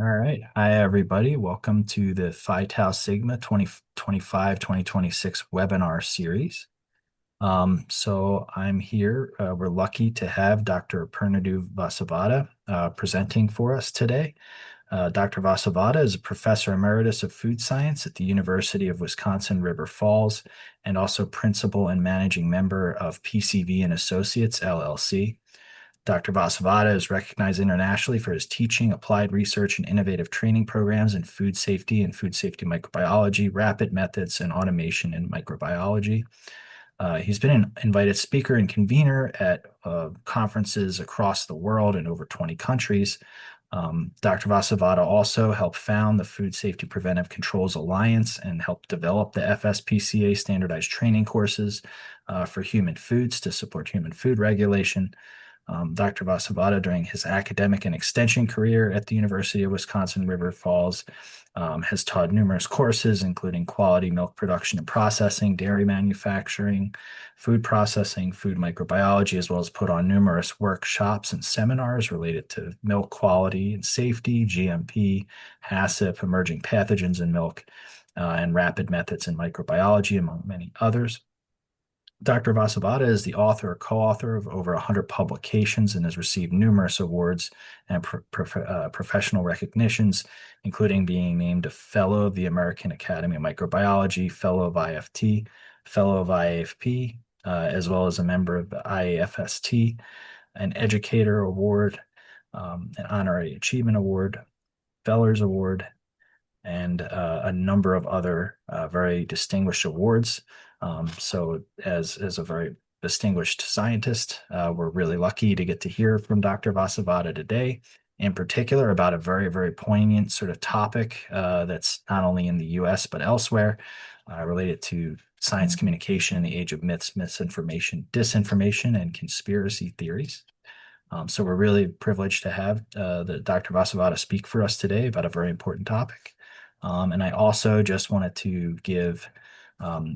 All right. Hi, everybody. Welcome to the Phi Tau Sigma 2025-2026 webinar series. So I'm here. We're lucky to have Dr. Purnendu Vasavada presenting for us today. Dr. Vasavada is a professor emeritus of food science at the University of Wisconsin River Falls and also principal and managing member of PCV and Associates, LLC. Dr. Vasavada is recognized internationally for his teaching, applied research, and innovative training programs in food safety and food safety microbiology, rapid methods, and automation in microbiology. He's been an invited speaker and convener at conferences across the world in over 20 countries. Dr. Vasavada also helped found the Food Safety Preventive Controls Alliance and helped develop the FSPCA standardized training courses for human foods to support human food regulation. Dr. Vasavada, during his academic and extension career at the University of Wisconsin River Falls, has taught numerous courses, including quality milk production and processing, dairy manufacturing, food processing, food microbiology, as well as put on numerous workshops and seminars related to milk quality and safety, GMP, HACCP, emerging pathogens in milk, and rapid methods in microbiology, among many others. Dr. Vasavada is the author or co-author of over 100 publications and has received numerous awards and professional recognitions, including being named a Fellow of the American Academy of Microbiology, Fellow of IFT, Fellow of IAFP, as well as a member of the IAFST, an Educator Award, an Honorary Achievement Award, Fellers Award, and a number of other very distinguished awards. So as a very distinguished scientist, we're really lucky to get to hear from Dr. Vasavada today, in particular about a very, very poignant sort of topic that's not only in the US, but elsewhere, related to science communication in the age of myths, misinformation, disinformation, and conspiracy theories. So we're really privileged to have the Dr. Vasavada speak for us today about a very important topic. And I also just wanted to give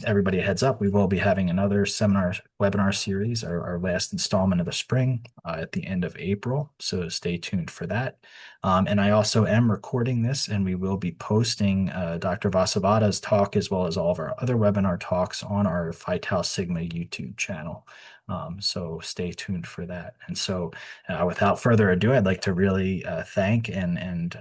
everybody a heads up. We will be having another webinar series, our last installment of the spring at the end of April. So stay tuned for that. And I also am recording this, and we will be posting Dr. Vasavada's talk as well as all of our other webinar talks on our Phi Tau Sigma YouTube channel. So stay tuned for that. And so without further ado, I'd like to really thank and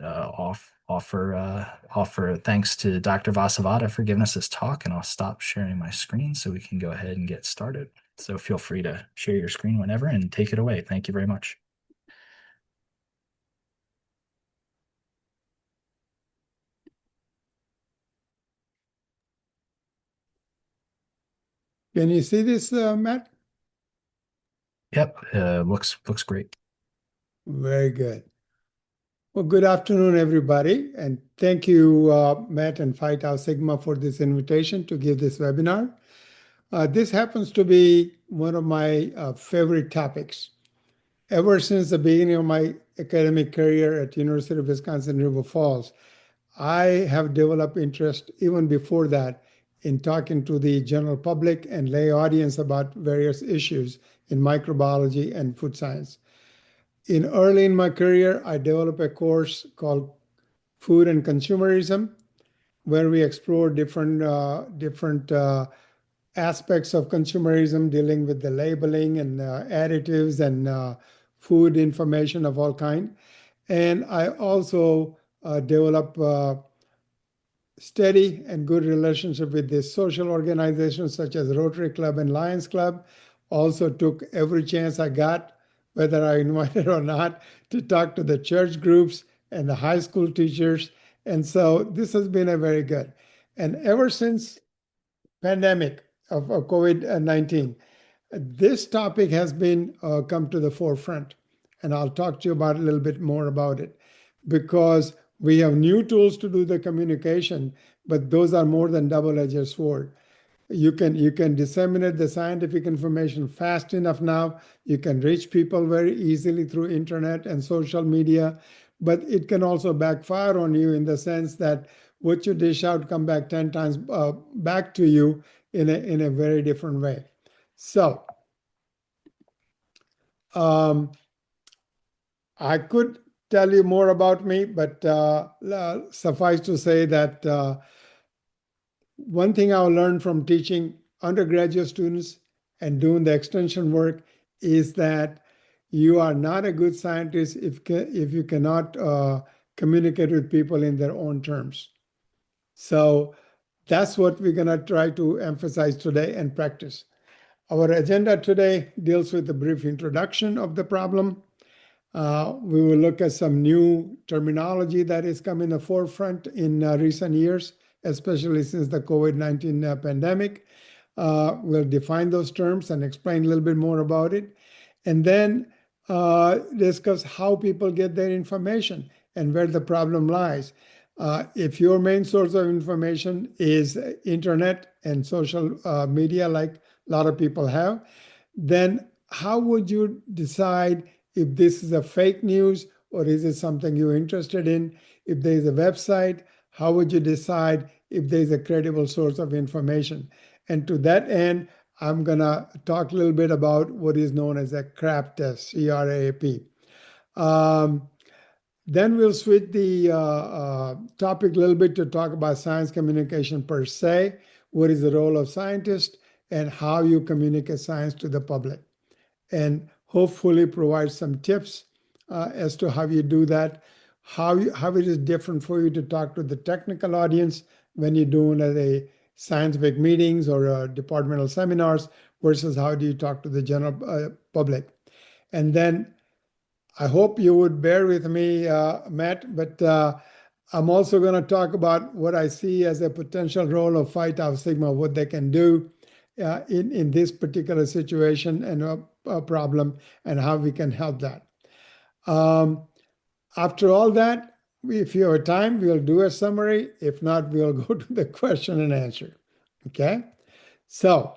offer thanks to Dr. Vasavada for giving us this talk, and I'll stop sharing my screen so we can go ahead and get started. So feel free to share your screen whenever and take it away. Thank you very much. Can you see this, Matt? Yep, looks great. Very good. Well, good afternoon, everybody, and thank you, Matt and Phi Tau Sigma, for this invitation to give this webinar. This happens to be one of my favorite topics. Ever since the beginning of my academic career at University of Wisconsin River Falls, I have developed interest even before that in talking to the general public and lay audience about various issues in microbiology and food science. Early in my career, I developed a course called Food and Consumerism, where we explore different aspects of consumerism, dealing with the labeling and additives and food information of all kind. And I also developed steady and good relationship with the social organizations such as Rotary Club and Lions Club. Also took every chance I got, whether I invited or not, to talk to the church groups and the high school teachers. And so this has been a very good. And ever since pandemic of COVID-19, this topic has been come to the forefront. And I'll talk to you about a little bit more about it, because we have new tools to do the communication, but those are more than double-edged sword. You can disseminate the scientific information fast enough now. You can reach people very easily through internet and social media, but it can also backfire on you in the sense that what you dish out come back 10 times back to you in a very different way. So I could tell you more about me, but suffice to say that one thing I learned from teaching undergraduate students and doing the extension work is that you are not a good scientist if you cannot communicate with people in their own terms. So that's what we're going to try to emphasize today and practice. Our agenda today deals with a brief introduction of the problem. We will look at some new terminology that is coming to the forefront in recent years, especially since the COVID-19 pandemic. We'll define those terms and explain a little bit more about it. And then discuss how people get their information and where the problem lies. If your main source of information is internet and social media, like a lot of people have, then how would you decide if this is a fake news or is it something you're interested in? If there's a website, how would you decide if there's a credible source of information? And to that end, I'm going to talk a little bit about what is known as a CRAP test, C-R-A-P. Then we'll switch the topic a little bit to talk about science communication per se. What is the role of scientists and how you communicate science to the public? And hopefully provide some tips as to how you do that, how it is different for you to talk to the technical audience when you're doing a scientific meetings or departmental seminars versus how do you talk to the general public. And then I hope you would bear with me, Matt, but I'm also going to talk about what I see as a potential role of Phi Tau Sigma, what they can do in this particular situation and a problem, and how we can help that. After all that, if you have time, we'll do a summary. If not, we'll go to the question and answer. Okay? So,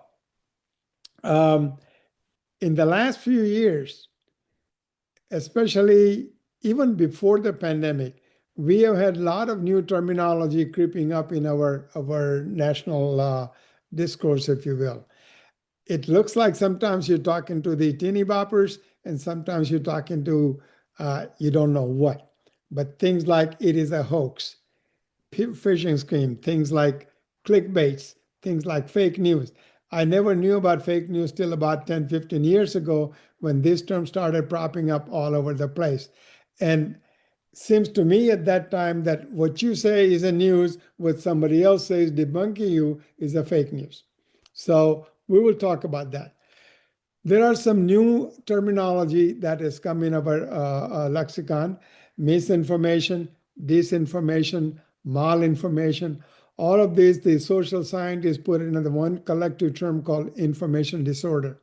in the last few years, especially even before the pandemic, we have had a lot of new terminology creeping up in our national discourse, if you will. It looks like sometimes you're talking to the teeny boppers and sometimes you're talking to you don't know what. But things like it is a hoax, phishing scheme, things like clickbaits, things like fake news. I never knew about fake news till about 10, 15 years ago when this term started propping up all over the place. And seems to me at that time that what you say is a news, what somebody else says debunking you is a fake news. So we will talk about that. There are some new terminology that has come in our lexicon: misinformation, disinformation, malinformation. All of these, the social scientists put it into one collective term called information disorder.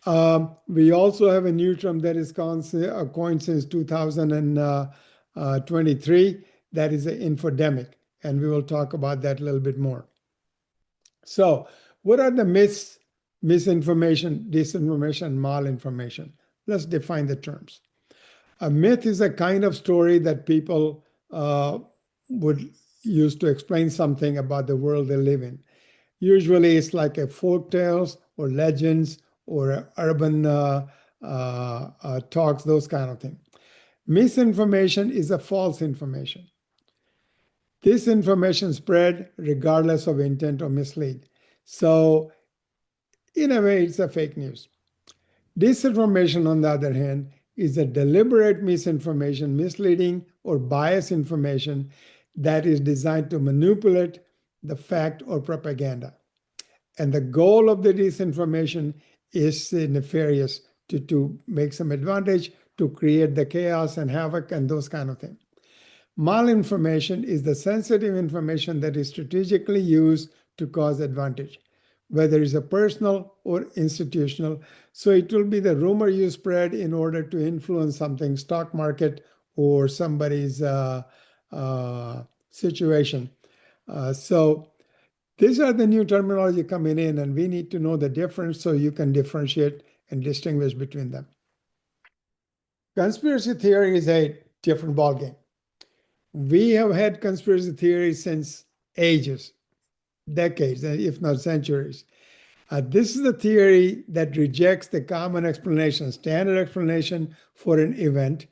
We also have a new term that is coined since 2023, that is an infodemic, and we will talk about that a little bit more. So what are the myths, misinformation, disinformation, malinformation? Let's define the terms. A myth is a kind of story that people would use to explain something about the world they live in. Usually it's like a folk tales or legends or urban talks, those kind of things. Misinformation is a false information. This information spread regardless of intent or mislead. So in a way, it's a fake news. Disinformation, on the other hand, is a deliberate misinformation, misleading or biased information that is designed to manipulate the fact or propaganda. And the goal of the disinformation is nefarious to make some advantage, to create the chaos and havoc and those kind of things. Malinformation is the sensitive information that is strategically used to cause advantage, whether it's a personal or institutional. So it will be the rumor you spread in order to influence something, stock market or somebody's situation. So these are the new terminology coming in, and we need to know the difference so you can differentiate and distinguish between them. Conspiracy theory is a different ballgame. We have had conspiracy theories since ages, decades, if not centuries. This is a theory that rejects the common explanation, standard explanation for an event,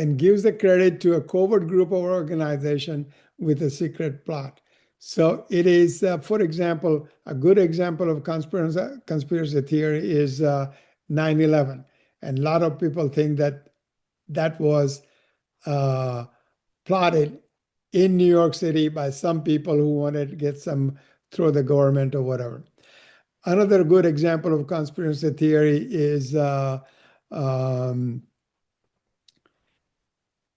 and gives the credit to a covert group or organization with a secret plot. So it is, for example, a good example of conspiracy theory is 9/11. And a lot of people think that that was uh, plotted in New York City by some people who wanted to get some through the government or whatever. Another good example of conspiracy theory is um,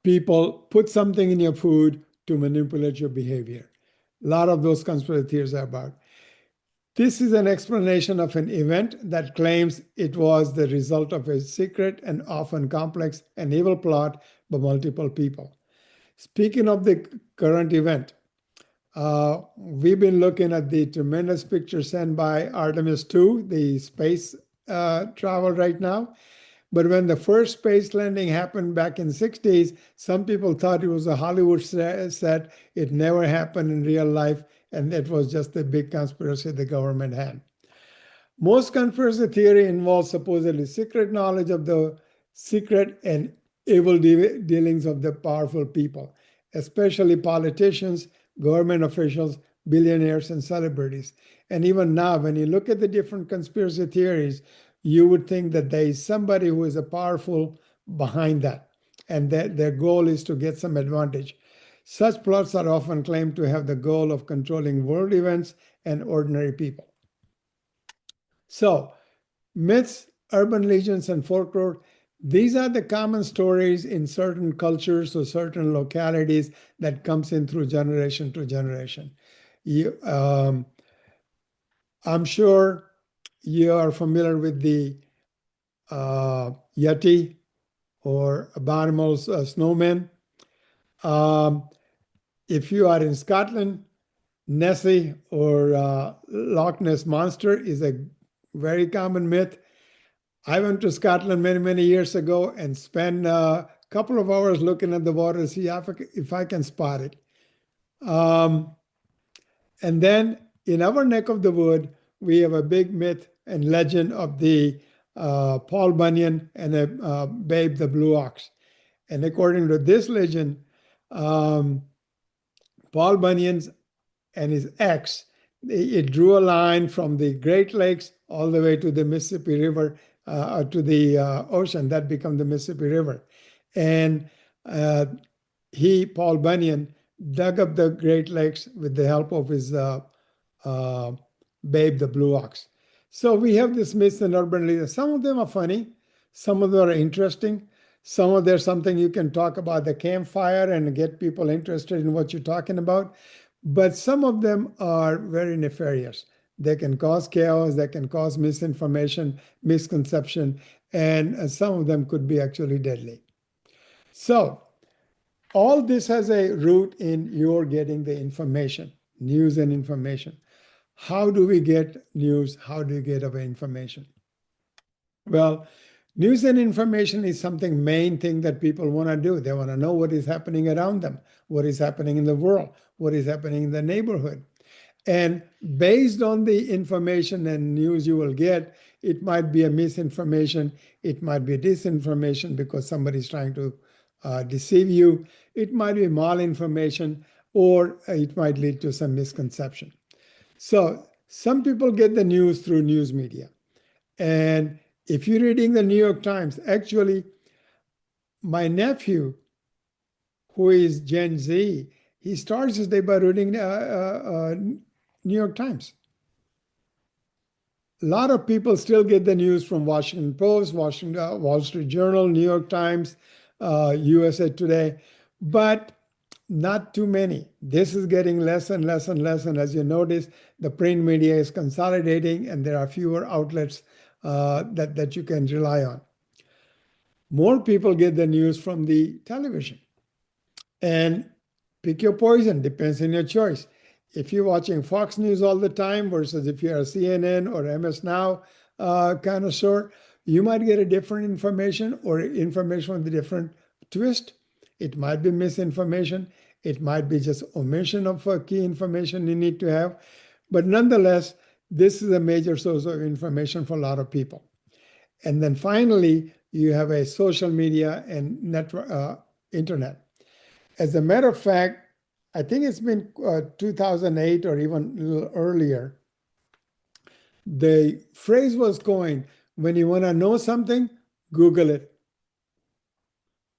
people put something in your food to manipulate your behavior. A lot of those conspiracy theories are about. This is an explanation of an event that claims it was the result of a secret and often complex and evil plot by multiple people. Speaking of the current event, we've been looking at the tremendous picture sent by Artemis 2, the space travel right now. But when the first space landing happened back in the 60s, some people thought it was a Hollywood set. It never happened in real life, and it was just a big conspiracy the government had. Most conspiracy theory involves supposedly secret knowledge of the secret and evil dealings of the powerful people, especially politicians, government officials, billionaires, and celebrities. And even now, when you look at the different conspiracy theories, you would think that there is somebody who is a powerful behind that, and that their goal is to get some advantage. Such plots are often claimed to have the goal of controlling world events and ordinary people. So, myths, urban legends, and folklore, these are the common stories in certain cultures or certain localities that comes in through generation to generation. You, I'm sure you are familiar with the Yeti or abominable snowman. Um, if you are in Scotland, Nessie or Loch Ness Monster is a very common myth. I went to Scotland many, many years ago and spent a couple of hours looking at the water to see if I can spot it. And then in our neck of the wood, we have a big myth and legend of the Paul Bunyan and Babe the Blue Ox. And according to this legend, Paul Bunyan's and his ex, it drew a line from the Great Lakes all the way to the Mississippi River, to the ocean. That became the Mississippi River. And Paul Bunyan, dug up the Great Lakes with the help of his Babe the Blue Ox. So we have this myths and urban legends. Some of them are funny. Some of them are interesting. Some of there's something you can talk about the campfire and get people interested in what you're talking about. But some of them are very nefarious. They can cause chaos, they can cause misinformation, misconception, and some of them could be actually deadly. So all this has a root in your getting the information, news and information. How do we get news? How do we get our information? Well, news and information is something main thing that people want to do. They want to know what is happening around them, what is happening in the world, what is happening in the neighborhood. And based on the information and news you will get, it might be a misinformation, it might be disinformation because somebody's trying to deceive you. It might be malinformation, or it might lead to some misconception. So some people get the news through news media. And if you're reading the New York Times, actually, my nephew, who is Gen Z, he starts his day by reading New York Times. A lot of people still get the news from Washington Post, Wall Street Journal, New York Times, USA Today, but not too many. This is getting less and less and less. And as you notice, the print media is consolidating and there are fewer outlets that you can rely on. More people get the news from the television. And pick your poison, depends on your choice. If you're watching Fox News all the time versus if you're a CNN or MS Now connoisseur, you might get a different information or information with a different twist. It might be misinformation. It might be just omission of key information you need to have. But nonetheless, this is a major source of information for a lot of people. And then finally, you have a social media and network internet. As a matter of fact, I think it's been 2008 or even a little earlier. The phrase was coined, when you want to know something, Google it.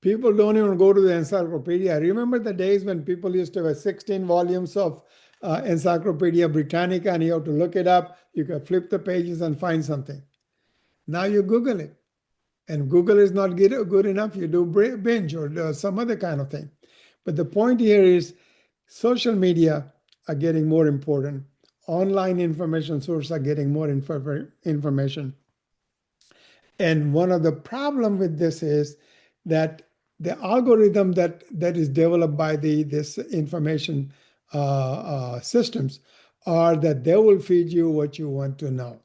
People don't even go to the encyclopedia. I remember the days when people used to have 16 volumes of Encyclopedia Britannica and you have to look it up. You can flip the pages and find something. Now you Google it. And Google is not good enough. You do binge or some other kind of thing. But the point here is social media are getting more important. Online information sources are getting more information. And one of the problem with this is that the algorithm that is developed by this information systems are that they will feed you what you want to know.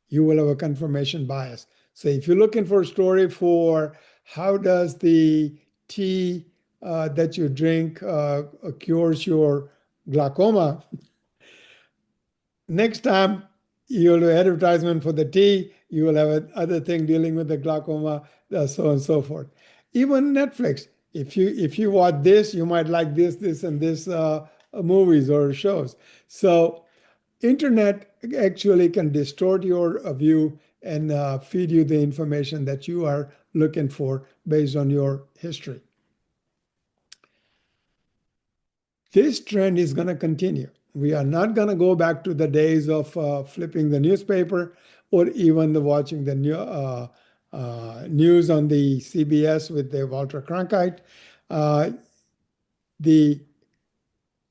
You will have a confirmation bias. So if you're looking for a story for how does the tea that you drink cures your glaucoma, next time you'll do advertisement for the tea, you will have another thing dealing with the glaucoma, so on and so forth. Even Netflix, if you watch this, you might like this, and this movies or shows. So internet actually can distort your view and feed you the information that you are looking for based on your history. This trend is going to continue. We are not going to go back to the days of flipping the newspaper or even watching the news on the CBS with the Walter Cronkite. The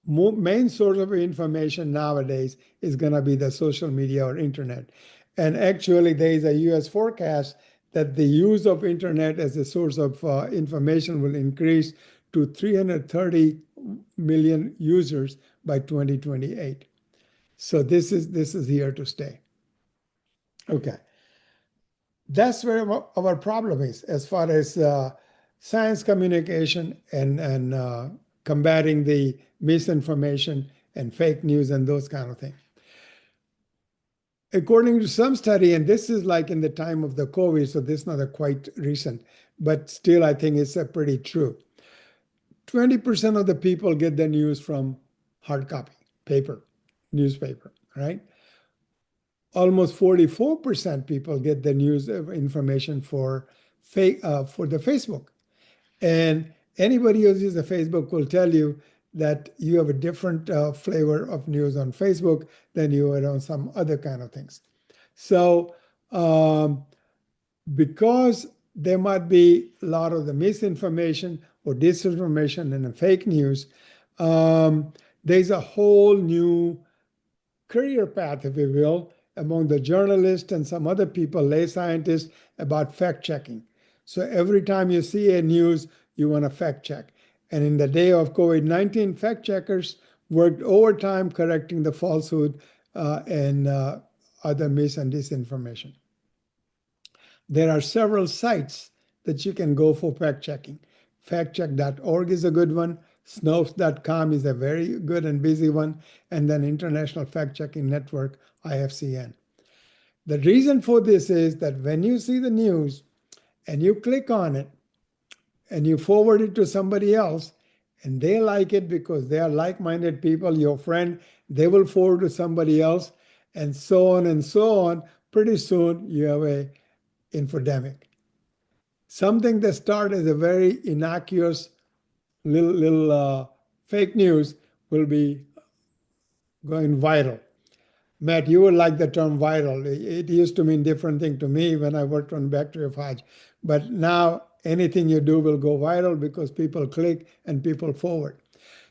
main source of information nowadays is going to be the social media or internet. And actually, there is a US forecast that the use of internet as a source of information will increase to 330 million users by 2028. So this is here to stay. Okay. That's where our problem is as far as science communication and combating the misinformation and fake news and those kind of things. According to some study, and this is like in the time of the COVID, so this is not a quite recent, but still I think it's pretty true. 20% of the people get the news from hard copy, paper, newspaper, right? Almost 44% people get the news information for the Facebook. And anybody who uses the Facebook will tell you that you have a different flavor of news on Facebook than you would on some other kind of things. So because there might be a lot of the misinformation or disinformation and the fake news, there's a whole new career path, if you will, among the journalists and some other people, lay scientists, about fact checking. So every time you see a news, you want to fact check. And in the day of COVID-19, fact checkers worked overtime correcting the falsehood and other mis and disinformation. There are several sites that you can go for fact checking. Factcheck.org is a good one. Snopes.com is a very good and busy one. And then International Fact Checking Network, IFCN. The reason for this is that when you see the news and you click on it and you forward it to somebody else and they like it because they are like-minded people, your friend, they will forward to somebody else and so on and so on. Pretty soon you have a infodemic. Something that started as a very innocuous little fake news will be going viral. Matt, you would like the term viral. It used to mean different thing to me when I worked on bacteriophage. But now anything you do will go viral because people click and people forward.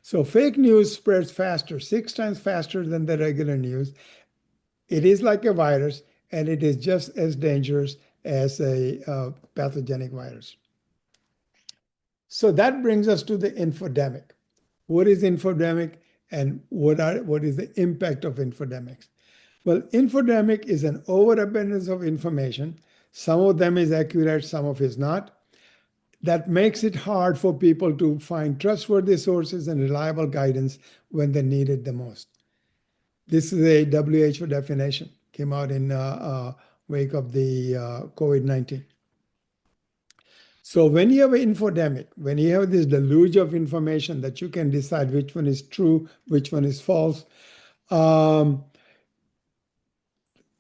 So fake news spreads faster, 6 times faster than the regular news. It is like a virus, and it is just as dangerous as a pathogenic virus. So that brings us to the infodemic. What is infodemic and what is the impact of infodemics? Well, infodemic is an overabundance of information. Some of them is accurate, some of it is not. That makes it hard for people to find trustworthy sources and reliable guidance when they need it the most. This is a WHO definition, came out in wake of the COVID-19. So when you have an infodemic, when you have this deluge of information that you can decide which one is true, which one is false, um,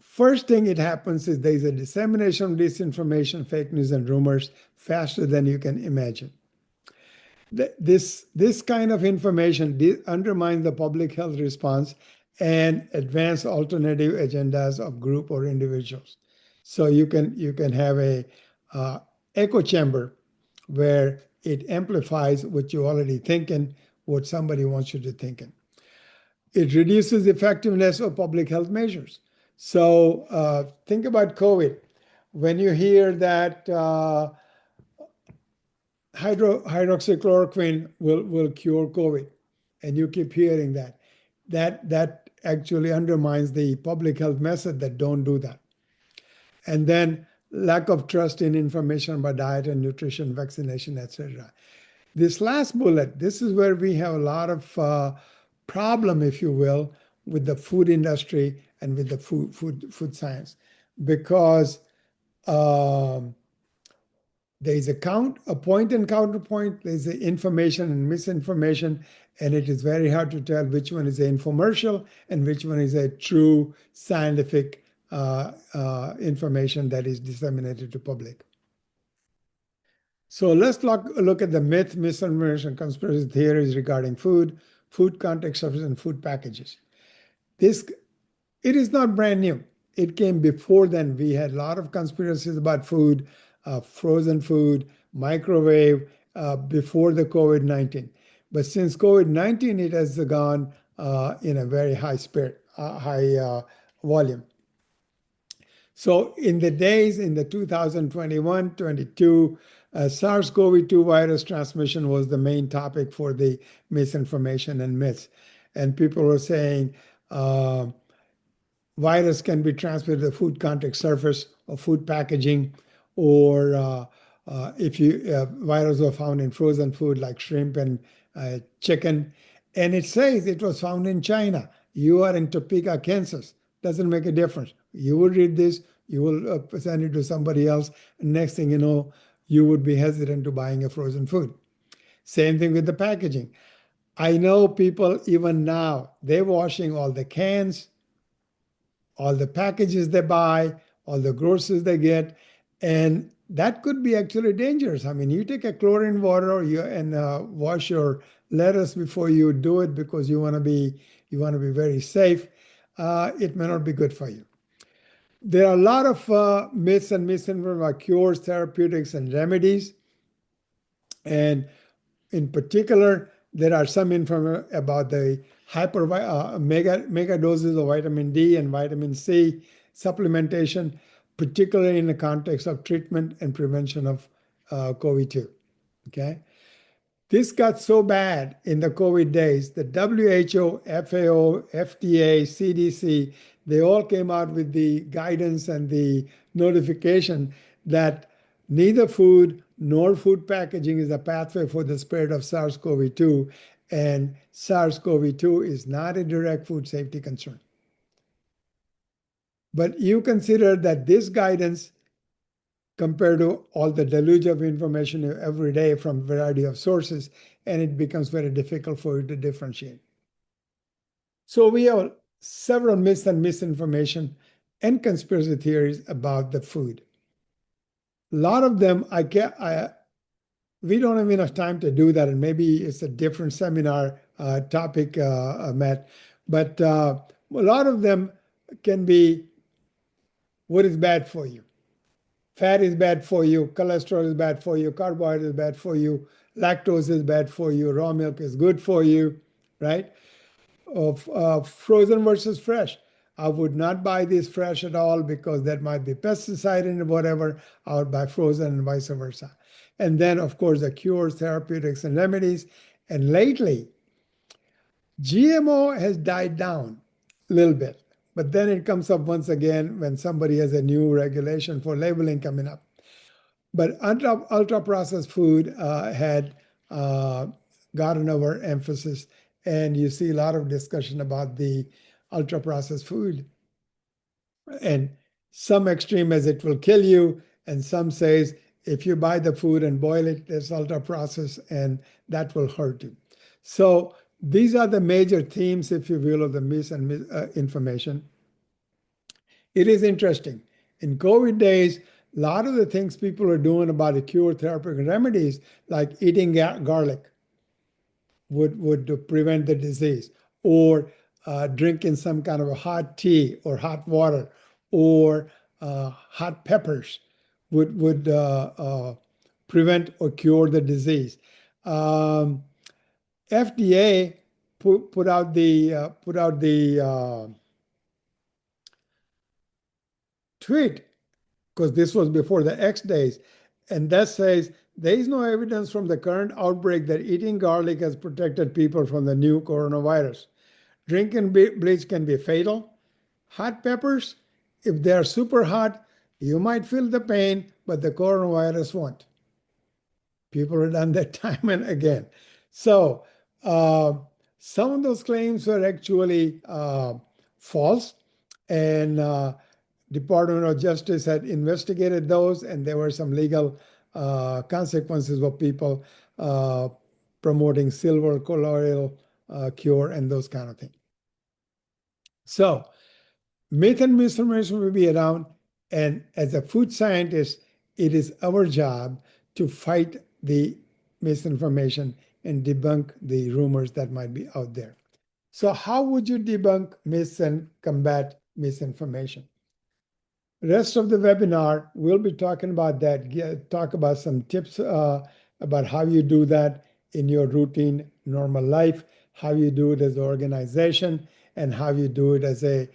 first thing it happens is there is a dissemination of disinformation, fake news, and rumors faster than you can imagine. This kind of information undermines the public health response and advance alternative agendas of group or individuals. So you can have a uh, echo chamber where it amplifies what you already thinking, what somebody wants you to thinking. It reduces the effectiveness of public health measures. So think about COVID. When you hear that hydroxychloroquine will cure COVID, and you keep hearing that. That actually undermines the public health message that don't do that. And then lack of trust in information about diet and nutrition, vaccination, etc. This last bullet, this is where we have a lot of problem, if you will, with the food industry and with the food science, because um, there is a point and counterpoint. There's the information and misinformation, and it is very hard to tell which one is an infomercial and which one is a true scientific information that is disseminated to public. So let's look at the myth, misinformation, conspiracy theories regarding food, food context surface, and food packages. This It is not brand new. It came before then. We had a lot of conspiracies about food, frozen food, microwave before the COVID-19. But since COVID-19, it has gone in a very high spirit, high volume. So in the days in the 2021, 22, SARS-CoV-2 virus transmission was the main topic for the misinformation and myths. And people were saying, virus can be transmitted to the food contact surface or food packaging, or if virus were found in frozen food like shrimp and chicken. And it says it was found in China. You are in Topeka, Kansas. Doesn't make a difference. You will read this, you will send it to somebody else, and next thing you know, you would be hesitant to buying a frozen food. Same thing with the packaging. I know people even now, they're washing all the cans, all the packages they buy, all the groceries they get, and that could be actually dangerous. I mean, you take a chlorine water and wash your lettuce before you do it because you want to be very safe. It may not be good for you. There are a lot of myths and misinformation about cures, therapeutics, and remedies, and in particular, there are some information about the mega doses of vitamin D and vitamin C supplementation, particularly in the context of treatment and prevention of COVID-2. Okay. This got so bad in the COVID days, the WHO, FAO, FDA, CDC, they all came out with the guidance and the notification that neither food nor food packaging is a pathway for the spread of SARS-CoV-2, and SARS-CoV-2 is not a direct food safety concern. But you consider that this guidance compared to all the deluge of information every day from a variety of sources, and it becomes very difficult for you to differentiate. So we have several myths and misinformation and conspiracy theories about the food. A lot of them, we don't have enough time to do that, and maybe it's a different seminar topic, Matt. But a lot of them can be what is bad for you. Fat is bad for you, cholesterol is bad for you, carbohydrate is bad for you, lactose is bad for you, raw milk is good for you, right? Of frozen versus fresh. I would not buy this fresh at all because that might be pesticide and whatever. I would buy frozen and vice versa. And then, of course, the cures, therapeutics, and remedies. And lately, GMO has died down a little bit. But then it comes up once again when somebody has a new regulation for labeling coming up. But ultra processed food had gotten over emphasis, and you see a lot of discussion about the ultra processed food. And some extreme as it will kill you, and some says If you buy the food and boil it, it's ultra processed, and that will hurt you. So these are the major themes, if you will, of the misinformation. It is interesting. In COVID days, a lot of the things people are doing about the cure therapeutic remedies, like eating garlic, would prevent the disease, or drinking some kind of a hot tea or hot water, or hot peppers would prevent or cure the disease. Um, FDA put out the tweet, because this was before the X days, and that says there is no evidence from the current outbreak that eating garlic has protected people from the new coronavirus. Drinking bleach can be fatal. Hot peppers, if they're super hot, you might feel the pain, but the coronavirus won't. People have done that time and again. So uh, some of those claims were actually false, and Department of Justice had investigated those, and there were some legal consequences of people uh, promoting silver colloidal cure and those kind of things. So myth and misinformation will be around, and as a food scientist, it is our job to fight the misinformation and debunk the rumors that might be out there. So how would you debunk myths and combat misinformation? Rest of the webinar, we'll be talking about that, talk about some tips about how you do that in your routine, normal life, how you do it as an organization, and how you do it as a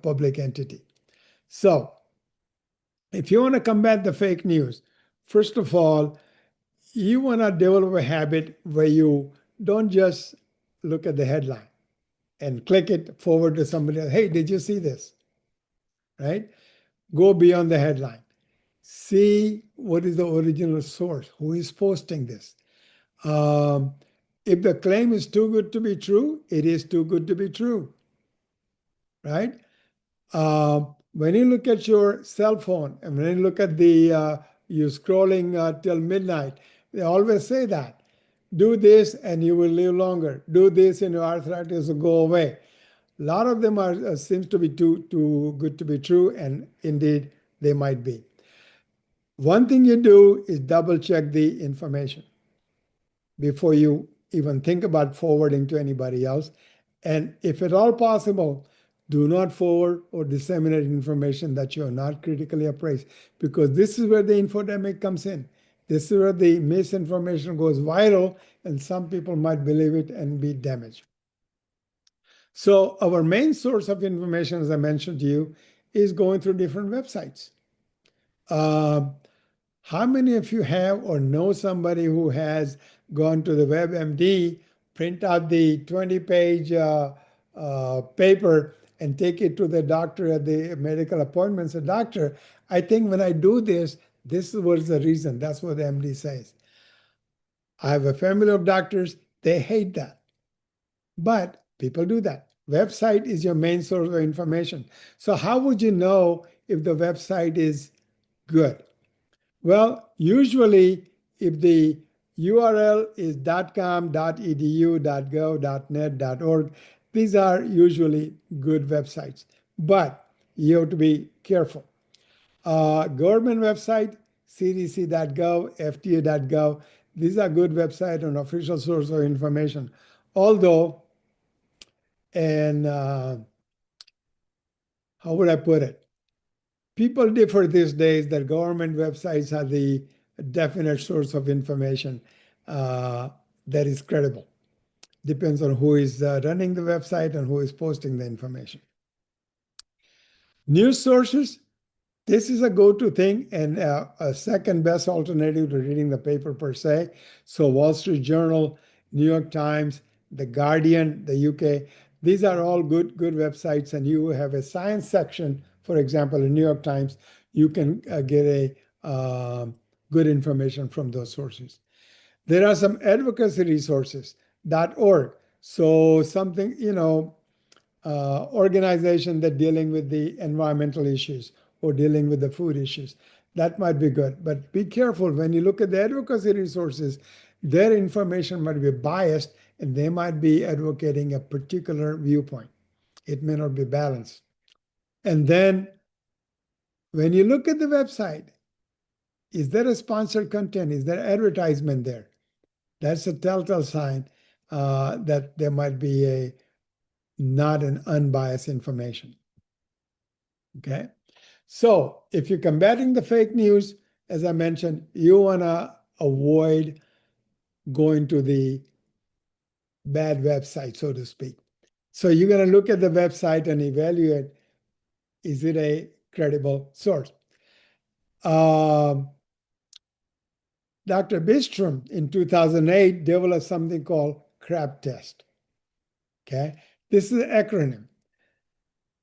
public entity. So if you want to combat the fake news, first of all, you want to develop a habit where you don't just look at the headline and click it forward to somebody else. Hey, did you see this? Right? Go beyond the headline. See what is the original source, who is posting this. Um, if the claim is too good to be true, it is too good to be true, right? When you look at your cell phone and when you look at you scrolling till midnight, they always say that. Do this and you will live longer. Do this and your arthritis will go away. A lot of them are seems to be too good to be true, and indeed they might be. One thing you do is double check the information before you even think about forwarding to anybody else. And if at all possible, do not forward or disseminate information that you are not critically appraised, because this is where the infodemic comes in. This is where the misinformation goes viral, and some people might believe it and be damaged. So our main source of information, as I mentioned to you, is going through different websites. How many of you have or know somebody who has gone to the WebMD, print out the 20-page paper, and take it to the doctor at the medical appointment? Say, doctor, I think when I do this, this was the reason. That's what the MD says. I have a family of doctors. They hate that. But people do that. Website is your main source of information. So how would you know if the website is good? Well, usually if the URL is .com, .edu, .gov, .net, .org, these are usually good websites, but you have to be careful. Government website, cdc.gov, fda.gov, these are good websites and official source of information. Although, and how would I put it? People differ these days that government websites are the definite source of information that is credible. Depends on who is running the website and who is posting the information. News sources, this is a go-to thing and a second best alternative to reading the paper per se. So Wall Street Journal, New York Times, The Guardian, the UK, these are all good websites, and you have a science section, for example, in New York Times, you can get a good information from those sources. There are some advocacy resources, .org. So something, organization that dealing with the environmental issues or dealing with the food issues. that might be good. But be careful when you look at the advocacy resources, their information might be biased and they might be advocating a particular viewpoint. It may not be balanced. And then when you look at the website, is there a sponsored content? Is there advertisement there? That's a telltale sign that there might be a not an unbiased information. Okay. So if you're combating the fake news, as I mentioned, you want to avoid going to the bad website, so to speak. So you're going to look at the website and evaluate, is it a credible source? Dr. Bistrom in 2008 developed something called CRAB test. Okay. This is an acronym.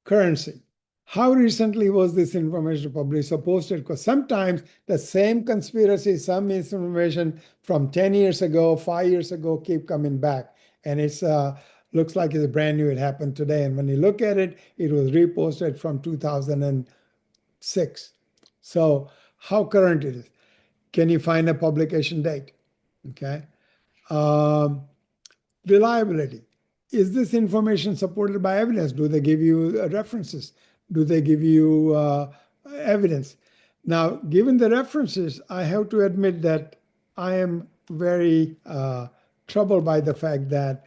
Currency. How recently was this information published or posted? Because sometimes the same conspiracy, some misinformation from 10 years ago, 5 years ago, keep coming back. And it's looks like it's brand new. It happened today. And when you look at it, it was reposted from 2006. So how current it is? Can you find a publication date? Okay. Um, Reliability. Is this information supported by evidence? Do they give you references? Do they give you evidence? Now, given the references, I have to admit that I am very troubled by the fact that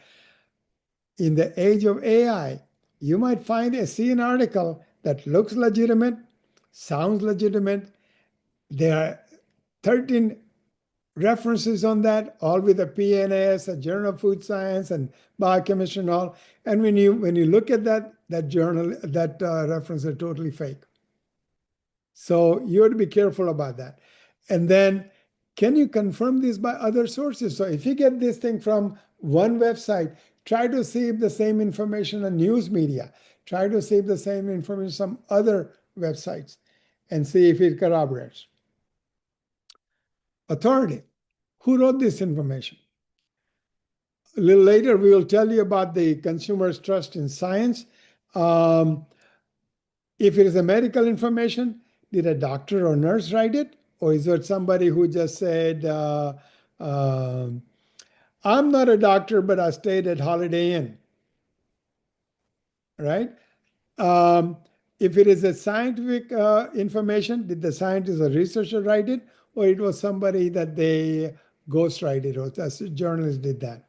in the age of AI, you might see an article that looks legitimate, sounds legitimate. There are 13 references on that, all with a PNAS, a Journal of Food Science, and Biochemistry and all. And when you look at that journal, that reference are totally fake. So you have to be careful about that. And then, can you confirm this by other sources? So if you get this thing from one website, try to see if the same information on news media. Try to see if the same information some other websites, and see if it corroborates. Authority. Who wrote this information? A little later, we will tell you about the consumer's trust in science. If it is a medical information, did a doctor or nurse write it? Or is it somebody who just said, I'm not a doctor, but I stayed at Holiday Inn, right? Um, if it is a scientific information, did the scientist or researcher write it? Or it was somebody that they ghostwrote or a journalist did that?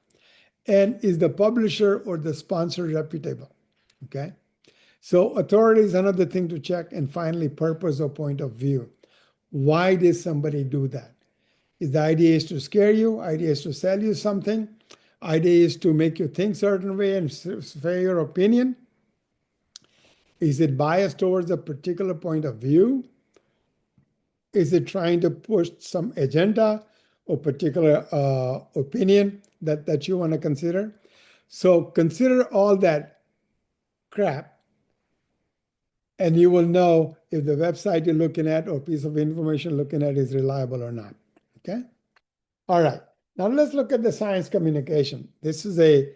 And is the publisher or the sponsor reputable? Okay. So authority is another thing to check. And finally, purpose or point of view. Why did somebody do that? Is the idea is to scare you? Idea is to sell you something? Idea is to make you think certain way and sway your opinion? Is it biased towards a particular point of view? Is it trying to push some agenda or particular opinion that you want to consider? So consider all that crap, and you will know if the website you're looking at or piece of information looking at is reliable or not. Okay? All right. Now let's look at the science communication. This is a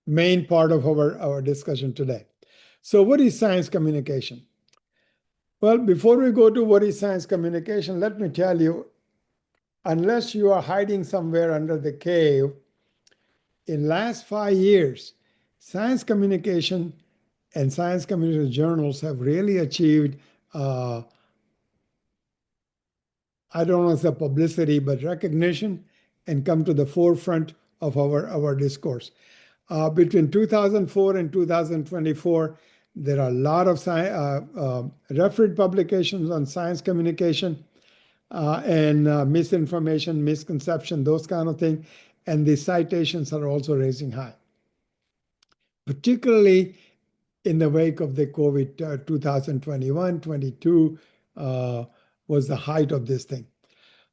main part of our discussion today. So what is science communication? Well, before we go to what is science communication, let me tell you, unless you are hiding somewhere under the cave, in last 5 years, science communication and science communication journals have really achieved, I don't know if it's publicity, but recognition and come to the forefront of our discourse. Between 2004 and 2024, there are a lot of referred publications on science communication and misinformation, misconception, those kind of things. And the citations are also raising high, particularly in the wake of the COVID 2021, 22 was the height of this thing.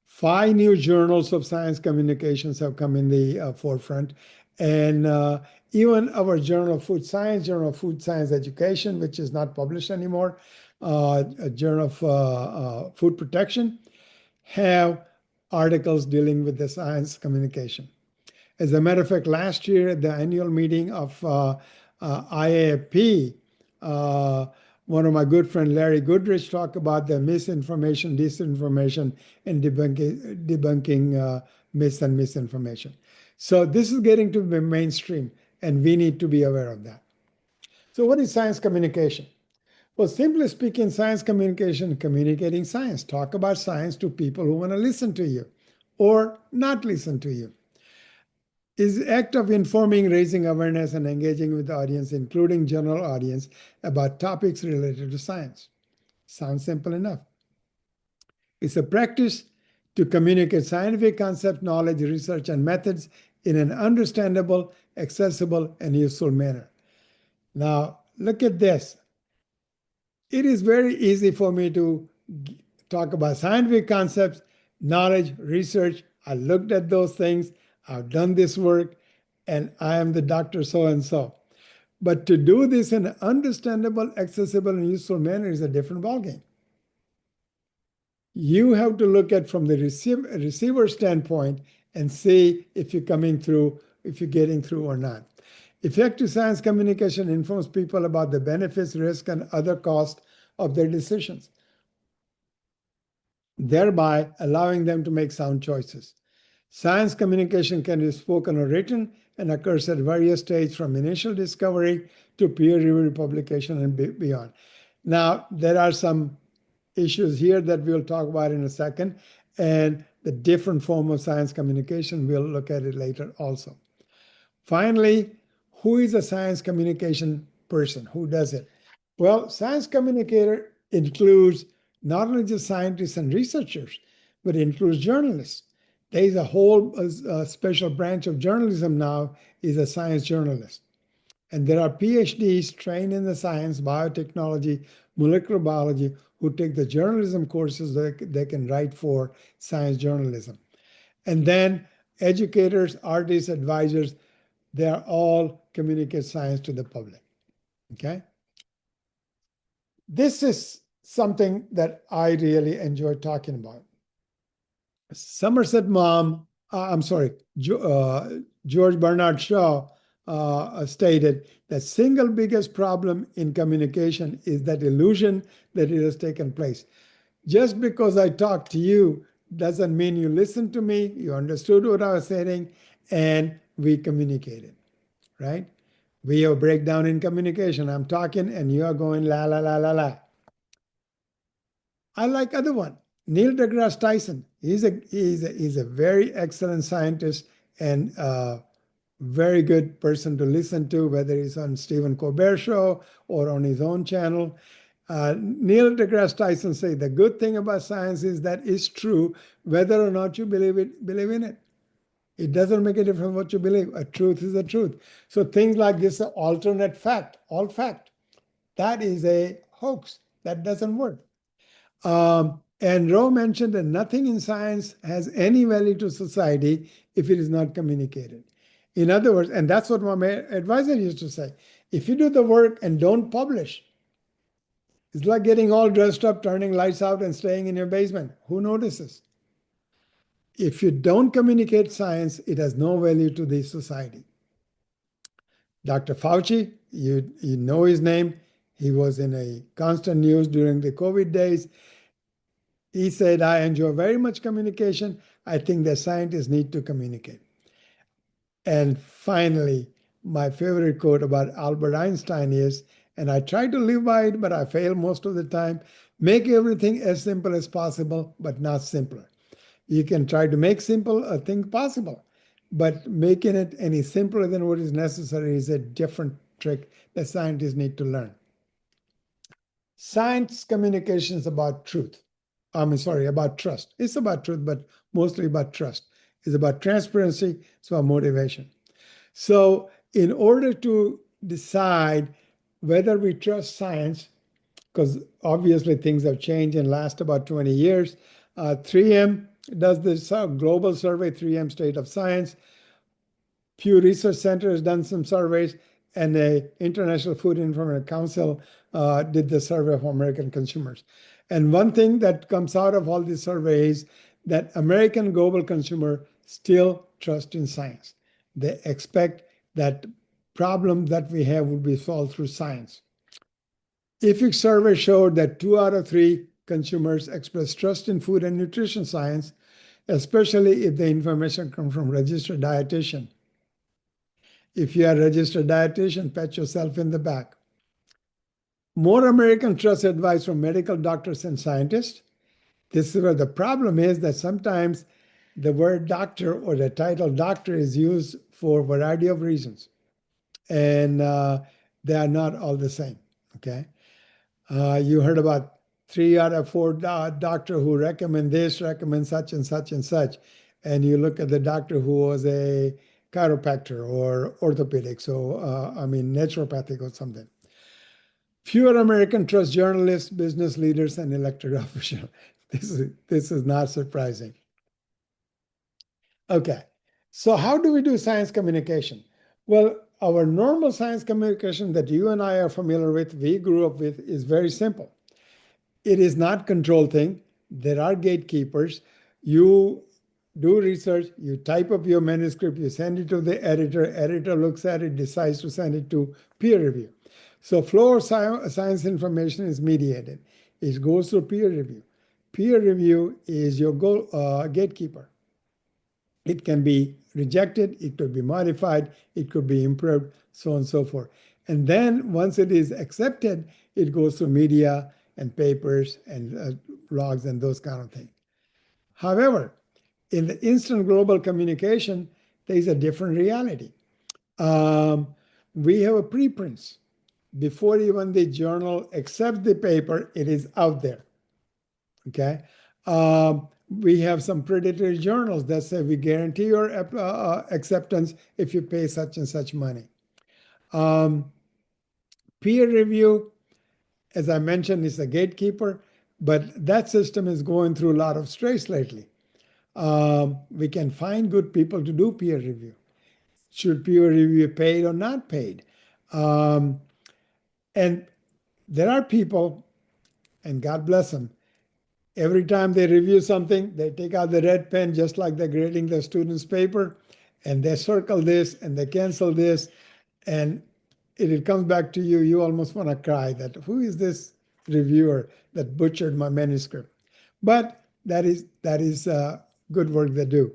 5 new journals of science communications have come in the forefront. And even our Journal of Food Science, Journal of Food Science Education, which is not published anymore, a Journal of Food Protection, have articles dealing with the science communication. As a matter of fact, last year at the annual meeting of IAFP, one of my good friend Larry Goodrich talked about the misinformation, disinformation, and debunking myths and misinformation. So this is getting to be mainstream, and we need to be aware of that. So what is science communication? Well, simply speaking, science communication, communicating science. Talk about science to people who want to listen to you or not listen to you. Is the act of informing, raising awareness, and engaging with the audience, including general audience, about topics related to science. Sounds simple enough. It's a practice to communicate scientific concept, knowledge, research, and methods in an understandable, accessible, and useful manner. Now, look at this. It is very easy for me to talk about scientific concepts, knowledge, research. I looked at those things. I've done this work, and I am the doctor so and so. But to do this in an understandable, accessible, and useful manner is a different ballgame. You have to look at from the receiver standpoint and see if you're coming through, if you're getting through or not. Effective science communication informs people about the benefits, risk, and other costs of their decisions, thereby allowing them to make sound choices. Science communication can be spoken or written and occurs at various stages from initial discovery to peer-reviewed publication and beyond. Now, there are some issues here that we'll talk about in a second, and the different form of science communication, we'll look at it later also. Finally, who is a science communication person? Who does it? Well, science communicator includes not only just scientists and researchers, but includes journalists. There is a whole special branch of journalism now is a science journalist. And there are PhDs trained in the science, biotechnology, molecular biology, who take the journalism courses that they can write for science journalism. And then educators, artists, advisors, they are all communicate science to the public. Okay? This is something that I really enjoy talking about. Somerset Maugham, George Bernard Shaw stated that single biggest problem in communication is that illusion that it has taken place. Just because I talk to you doesn't mean you listened to me, you understood what I was saying, and we communicated, right? We have a breakdown in communication. I'm talking and you are going la, la, la, la, la. I like other one, Neil deGrasse Tyson. He's a very excellent scientist and very good person to listen to, whether he's on Stephen Colbert show or on his own channel. Neil deGrasse Tyson says the good thing about science is that it's true whether or not you believe in it. It doesn't make a difference what you believe. A truth is a truth. So things like this alternate fact, all fact, that is a hoax. That doesn't work. And Rowe mentioned that nothing in science has any value to society if it is not communicated. In other words, and that's what my advisor used to say, if you do the work and don't publish, it's like getting all dressed up, turning lights out, and staying in your basement. Who notices? If you don't communicate science, it has no value to the society. Dr. Fauci, you know his name. He was in a constant news during the COVID days. He said, I enjoy very much communication. I think that scientists need to communicate. And finally, my favorite quote about Albert Einstein is, and I try to live by it, but I fail most of the time, make everything as simple as possible, but not simpler. You can try to make simple a thing possible, but making it any simpler than what is necessary is a different trick that scientists need to learn. Science communication is about truth. About trust. It's about truth, but mostly about trust. It's about transparency. It's about motivation. So in order to decide whether we trust science, because obviously things have changed in the last about 20 years, 3M does this global survey, 3M State of Science. Pew Research Center has done some surveys, and the International Food Information Council did the survey for American consumers. And one thing that comes out of all these surveys that American global consumer still trust in science. They expect that problem that we have will be solved through science. IFIC survey showed that 2 out of 3 consumers express trust in food and nutrition science, especially if the information comes from registered dietitian. If you are a registered dietitian, pat yourself in the back. More Americans trust advice from medical doctors and scientists. This is where the problem is that sometimes the word doctor or the title doctor is used for a variety of reasons, and they are not all the same. Okay. You heard about 3 out of 4 doctor who recommend this, recommend such and such and such. And you look at the doctor who was a chiropractor or orthopedic, so I mean naturopathic or something. Fewer Americans trust journalists, business leaders, and elected officials. This is not surprising. Okay, so how do we do science communication? Well, our normal science communication that you and I are familiar with, we grew up with, is very simple. It is not control thing. There are gatekeepers. You do research, you type up your manuscript, you send it to the editor, editor looks at it, decides to send it to peer review. So flow of science information is mediated. It goes through peer review. Peer review is your gatekeeper. It can be rejected, it could be modified, it could be improved, so on and so forth. And then once it is accepted, it goes through media and papers and blogs and those kind of things. However, in the instant global communication, there is a different reality. We have a preprints. Before even the journal accepts the paper, it is out there. Okay. We have some predatory journals that say we guarantee your acceptance if you pay such and such money. Peer review, as I mentioned, is a gatekeeper, but that system is going through a lot of stress lately. We can find good people to do peer review. Should peer review be paid or not paid? And there are people, and God bless them, every time they review something, they take out the red pen, just like they're grading the student's paper, and they circle this and they cancel this, and it comes back to you. You almost want to cry that who is this reviewer that butchered my manuscript? But that is good work they do.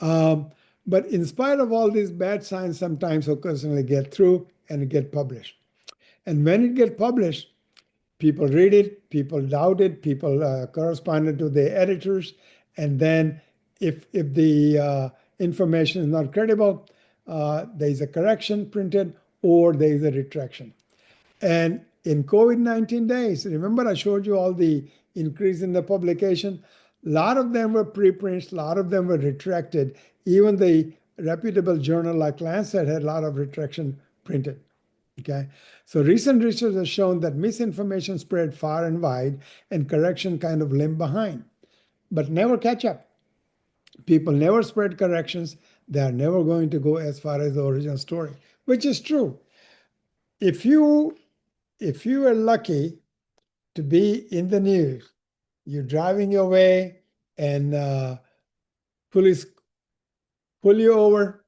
But in spite of all this bad science, sometimes occasionally get through and it get published. And when it get published, people read it, people doubt it, people corresponded to the editors, and then if the information is not credible, there is a correction printed or there is a retraction. And in COVID-19 days, remember I showed you all the increase in the publication? A lot of them were preprints, a lot of them were retracted. Even the reputable journal like Lancet had a lot of retraction printed. Okay, so recent research has shown that misinformation spread far and wide and correction kind of limp behind, but never catch up. People never spread corrections. They are never going to go as far as the original story, which is true. If you are lucky to be in the news, you're driving your way and police pull you over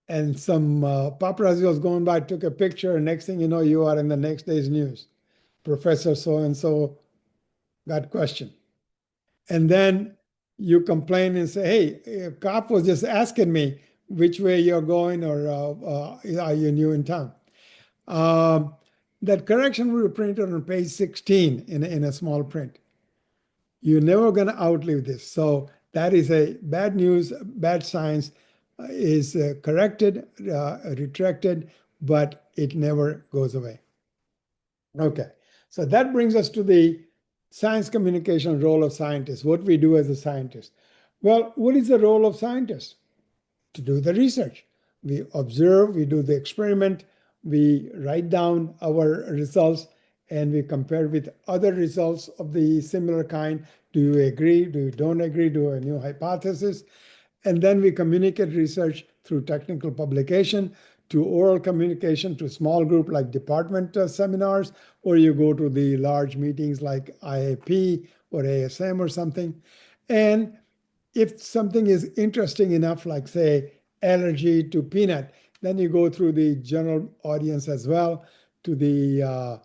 and some paparazzi was going by, took a picture, and next thing you know, you are in the next day's news. Professor so-and-so got questioned. And then you complain and say, hey, a cop was just asking me which way you're going or are you new in town? That correction will be printed on page 16 in a small print. You're never going to outlive this. So that is a bad news, bad science is corrected, retracted, but it never goes away. Okay, so that brings us to the science communication role of scientists, what we do as a scientist. Well, what is the role of scientists? To do the research. We observe, we do the experiment, we write down our results, and we compare with other results of the similar kind. Do you agree? Do you don't agree? Do a new hypothesis? And then we communicate research through technical publication, to oral communication, to small group like department seminars, or you go to the large meetings like IAP or ASM or something. And if something is interesting enough, like say allergy to peanut, then you go through the general audience as well, to the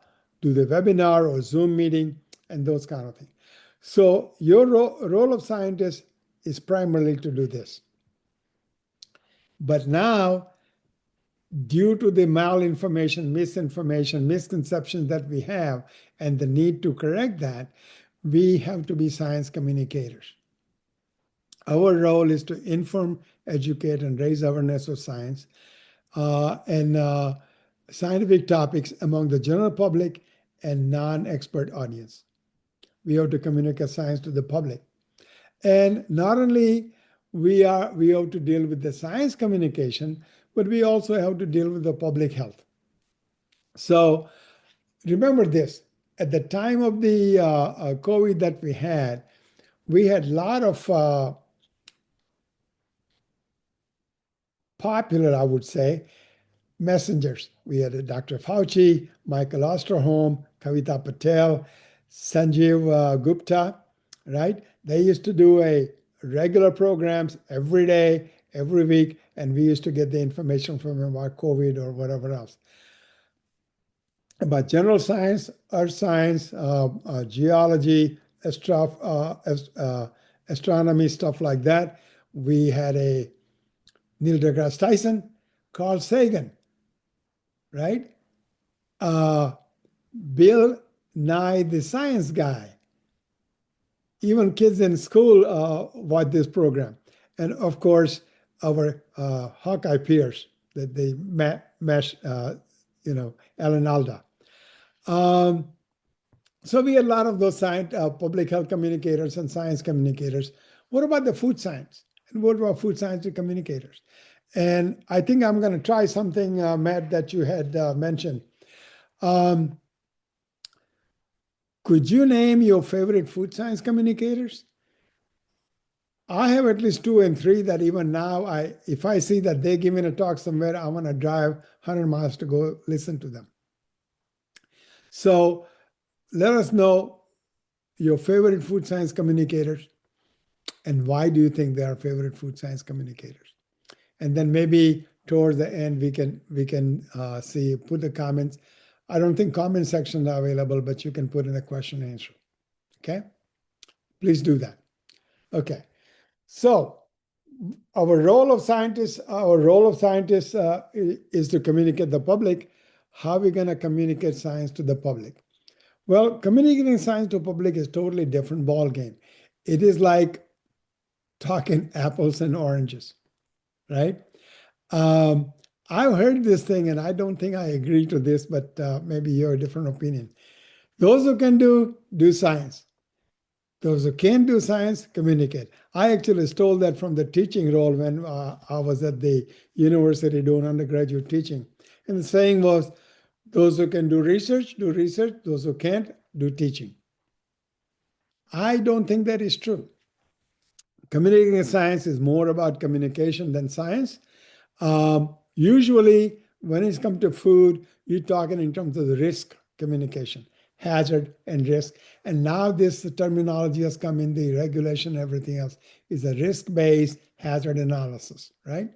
do the webinar or Zoom meeting and those kind of things. So your role of scientist is primarily to do this. But now, due to the malinformation, misinformation, misconceptions that we have, and the need to correct that, we have to be science communicators. Our role is to inform, educate, and raise awareness of science and scientific topics among the general public and non-expert audience. We have to communicate science to the public. And not only we have to deal with the science communication, but we also have to deal with the public health. So remember this, at the time of the COVID that we had a lot of popular, I would say, messengers. We had Dr. Fauci, Michael Osterholm, Kavita Patel, Sanjeev Gupta, right? They used to do a regular programs every day, every week, and we used to get the information from them about COVID or whatever else. About general science, earth science, geology, astronomy, stuff like that. We had a Neil deGrasse Tyson, Carl Sagan, right? Bill Nye the Science Guy. Even kids in school watch this program. And of course, our Hawkeye peers, that they mesh, Alan Alda. So we had a lot of those public health communicators and science communicators. What about the food science? And what about food science communicators? And I think I'm going to try something, Matt, that you had mentioned. Could you name your favorite food science communicators? I have at least 2 and 3 that even now, if I see that they're giving a talk somewhere, I want to drive 100 miles to go listen to them. So let us know your favorite food science communicators and why do you think they are favorite food science communicators? And then maybe towards the end, we can see, put the comments. I don't think comment sections are available, but you can put in a question and answer. Okay? Please do that. Okay. So our role of scientists is to communicate the public. How are we going to communicate science to the public? Well, communicating science to the public is totally different ballgame. It is like talking apples and oranges, right? I've heard this thing, and I don't think I agree to this, but maybe you have a different opinion. Those who can do science. Those who can't do science, communicate. I actually stole that from the teaching role when I was at the university doing undergraduate teaching. And the saying was, those who can do research, do research. Those who can't, do teaching. I don't think that is true. Communicating science is more about communication than science. Usually, when it comes to food, you're talking in terms of the risk communication, hazard and risk. And now this terminology has come in the regulation, everything else is a risk-based hazard analysis, right?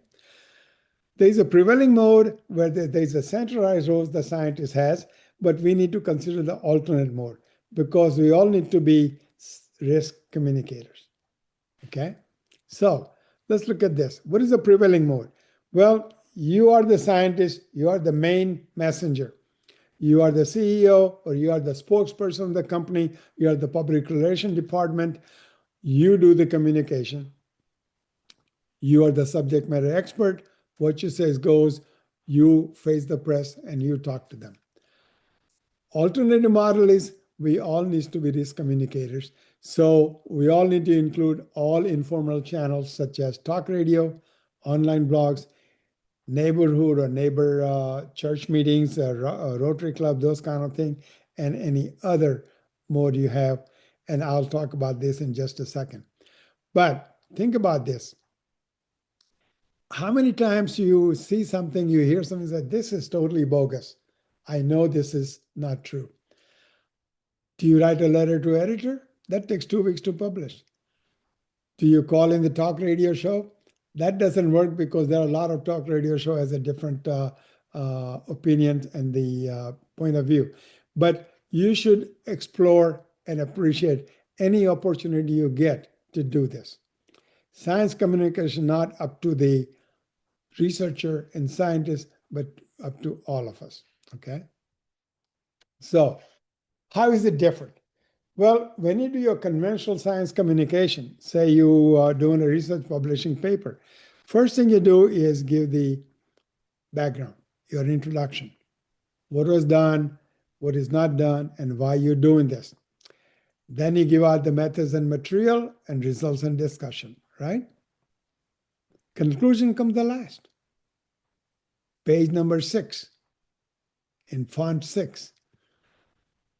There's a prevailing mode where there's a centralized role the scientist has, but we need to consider the alternate mode because we all need to be risk communicators, okay? So let's look at this. What is the prevailing mode? Well, you are the scientist, you are the main messenger. You are the CEO or you are the spokesperson of the company, you are the public relations department, you do the communication. You are the subject matter expert. What you say goes, you face the press and you talk to them. Alternative model is we all need to be risk communicators. So we all need to include all informal channels such as talk radio, online blogs, neighborhood or neighbor church meetings, Rotary Club, those kind of things, and any other mode you have. And I'll talk about this in just a second. But think about this. How many times you see something, you hear something that this is totally bogus. I know this is not true. Do you write a letter to editor? That takes 2 weeks to publish. Do you call in the talk radio show? That doesn't work because there are a lot of talk radio show has a different opinion and the point of view. But You should explore and appreciate any opportunity you get to do this. Science communication not up to the researcher and scientist, but up to all of us. Okay. So, how is it different? Well, when you do your conventional science communication, say you are doing a research publishing paper, first thing you do is give the background, your introduction. What was done, what is not done, and why you're doing this. Then you give out the methods and material and results and discussion, right? Conclusion comes the last. Page number 6 in font 6.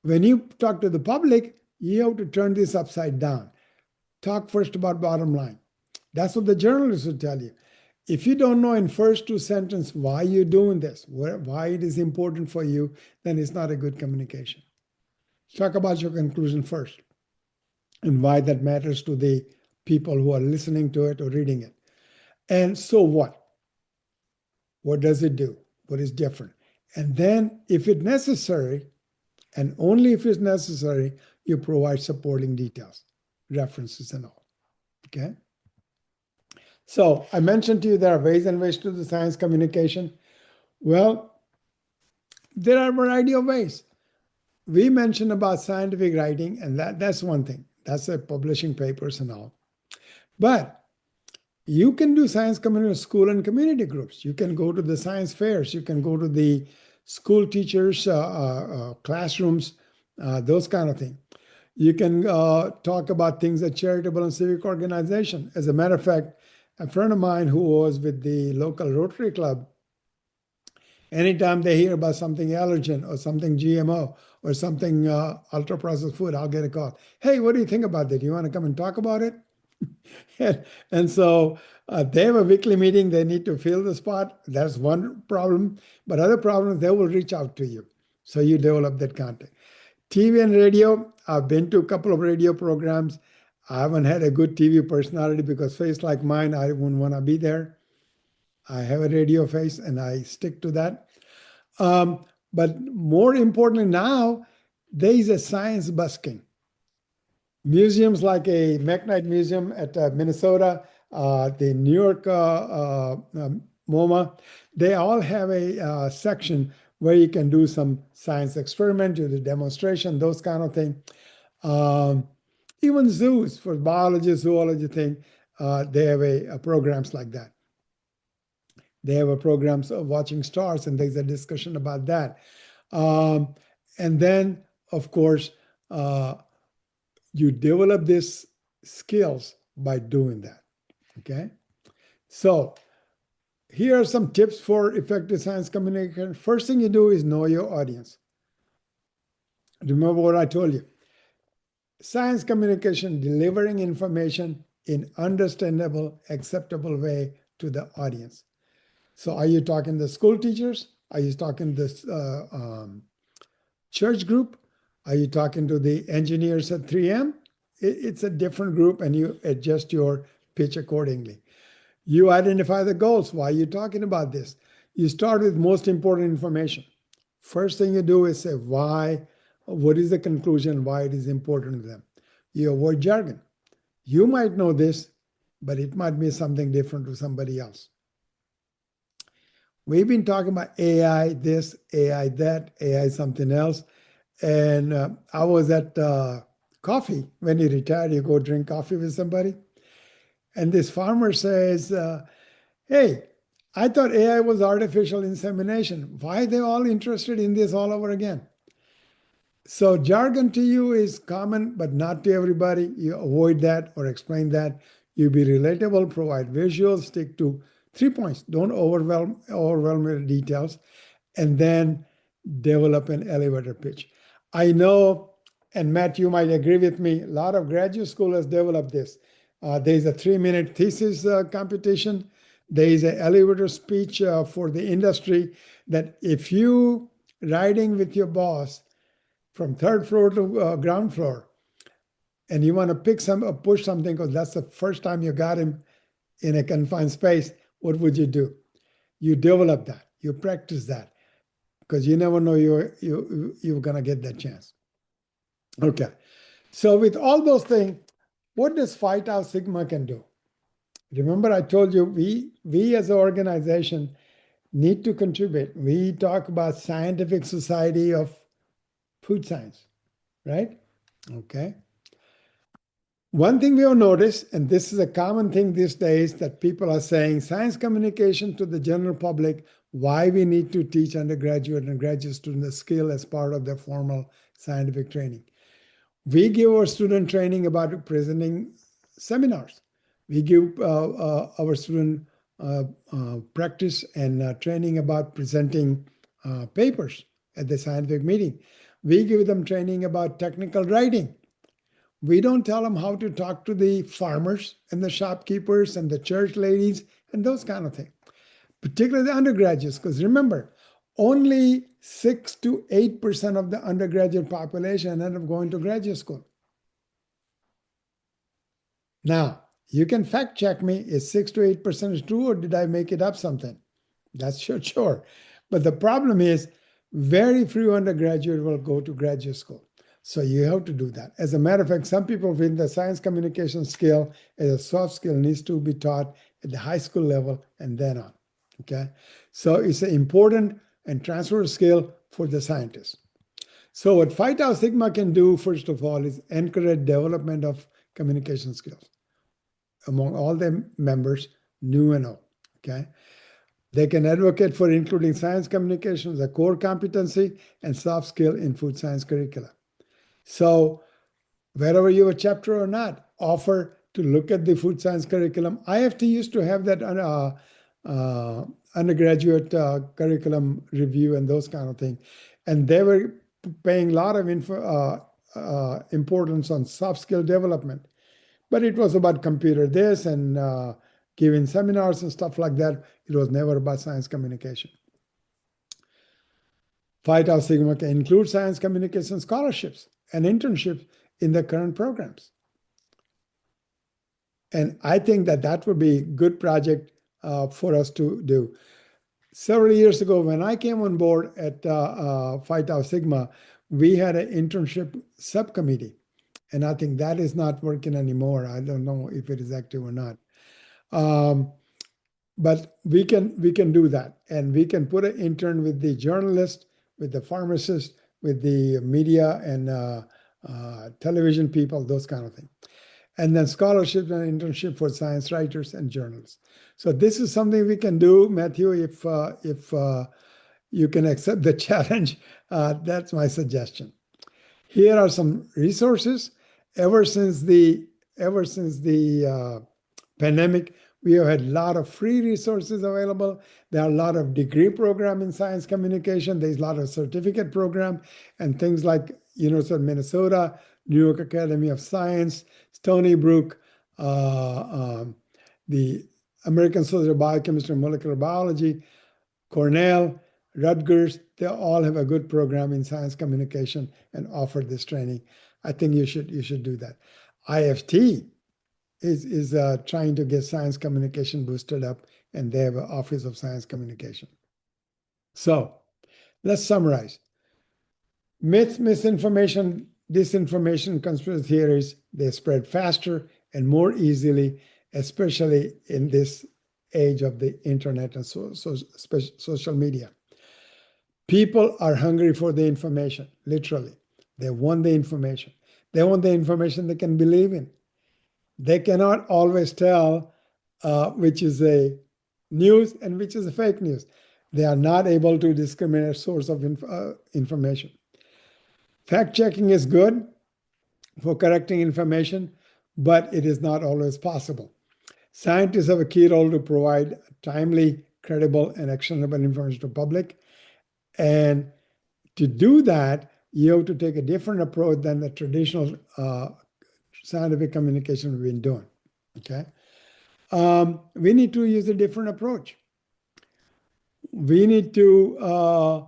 When you talk to the public, you have to turn this upside down. Talk first about bottom line. That's what the journalists will tell you. If you don't know in first 2 sentences why you're doing this, why it is important for you, then it's not a good communication. Talk about your conclusion first and why that matters to the people who are listening to it or reading it. And so what? What does it do? What is different? And then if it's necessary, and only if it's necessary, you provide supporting details, references and all. Okay? So I mentioned to you there are ways and ways to the science communication. Well, there are a variety of ways. We mentioned about scientific writing, and that's one thing. That's publishing papers and all. But you can do science community school and community groups. You can go to the science fairs. You can go to the school teachers' classrooms, those kind of things. You can talk about things at charitable and civic organization. As a matter of fact, a friend of mine who was with the local Rotary Club, anytime they hear about something allergen or something GMO or something ultra-processed food, I'll get a call. Hey, what do you think about that? You want to come and talk about it? And so they have a weekly meeting. They need to fill the spot. That's one problem. But other problems, they will reach out to you. So you develop that contact. TV and radio, I've been to a couple of radio programs. I haven't had a good TV personality because face like mine, I wouldn't want to be there. I have a radio face and I stick to that. But more importantly now, there is a science busking. Museums like a McKnight Museum at Minnesota, the New York MoMA, they all have a section where you can do some science experiment, do the demonstration, those kind of things. Even zoos for biology, zoology thing, they have programs like that. They have a programs of watching stars, and there's a discussion about that. And then, of course, you develop these skills by doing that. Okay. So here are some tips for effective science communication. First thing you do is know your audience. Remember what I told you. Science communication, delivering information in understandable, acceptable way to the audience. So are you talking to school teachers? Are you talking to this church group? Are you talking to the engineers at 3M? It's a different group, and you adjust your pitch accordingly. You identify the goals. Why are you talking about this? You start with most important information. First thing you do is say why, what is the conclusion, why it is important to them. You avoid jargon. You might know this, but it might be something different to somebody else. We've been talking about AI this, AI that, AI something else. And I was at coffee. When you retire, you go drink coffee with somebody. And this farmer says, hey, I thought AI was artificial insemination. Why are they all interested in this all over again? So jargon to you is common, but not to everybody. You avoid that or explain that. You be relatable, provide visuals, stick to 3 points. Don't overwhelm with details. And then develop an elevator pitch. I know, and Matt, you might agree with me, a lot of graduate school has developed this. There's a 3-minute thesis competition. There is an elevator speech for the industry that if you riding with your boss from 3rd floor to ground floor, and you want to push something because that's the first time you got him in a confined space, what would you do? You develop that. You practice that because you never know you're going to get that chance. Okay. So with all those things, what does Phi Tau Sigma can do? Remember, I told you we as an organization need to contribute. We talk about scientific society of food science, right? Okay. One thing we have noticed, and this is a common thing these days, that people are saying science communication to the general public, why we need to teach undergraduate and graduate students the skill as part of their formal scientific training. We give our student training about presenting seminars. We give our student practice and training about presenting papers at the scientific meeting. We give them training about technical writing. We don't tell them how to talk to the farmers and the shopkeepers and the church ladies and those kind of things, particularly the undergraduates, because remember, only 6 to 8% of the undergraduate population end up going to graduate school. Now, you can fact check me, is 6 to 8% true, or did I make it up something? That's sure. But the problem is very few undergraduate will go to graduate school. So you have to do that. As a matter of fact, some people feel the science communication skill as a soft skill needs to be taught at the high school level and then on. Okay. So it's an important and transfer skill for the scientists. So what Phi Tau Sigma can do, first of all, is encourage development of communication skills among all the members, new and old. Okay. They can advocate for including science communication as a core competency and soft skill in food science curricula. So wherever you have a chapter or not, offer to look at the food science curriculum. IFT used to have that undergraduate curriculum review and those kind of things. And they were paying a lot of importance on soft skill development. But it was about computer this and giving seminars and stuff like that. It was never about science communication. Phi Tau Sigma can include science communication scholarships and internships in the current programs. And I think that that would be a good project for us to do. Several years ago, when I came on board at Phi Tau Sigma, we had an internship subcommittee. And I think that is not working anymore. I don't know if it is active or not. But we can do that. And we can put an intern with the journalist, with the pharmacist, with the media and television people, those kind of things. And then scholarships and internship for science writers and journalists. So this is something we can do, Matthew, if you can accept the challenge. That's my suggestion. Here are some resources. Ever since the pandemic, we have had a lot of free resources available. There are a lot of degree program in science communication. There's a lot of certificate program and things like University of Minnesota, New York Academy of Science, Stony Brook, the American Society of Biochemistry and Molecular Biology, Cornell, Rutgers. They all have a good program in science communication and offer this training. I think you should do that. IFT is trying to get science communication boosted up, and they have an Office of Science Communication. So let's summarize. Myth, misinformation, disinformation, conspiracy theories, they spread faster and more easily, especially in this age of the internet and social media. People are hungry for the information, literally. They want the information. They want the information they can believe in. They cannot always tell which is a news and which is a fake news. They are not able to discriminate source of information. Fact checking is good for correcting information, but it is not always possible. Scientists have a key role to provide timely, credible, and actionable information to the public. And to do that, you have to take a different approach than the traditional scientific communication we've been doing. Okay, we need to use a different approach. We need to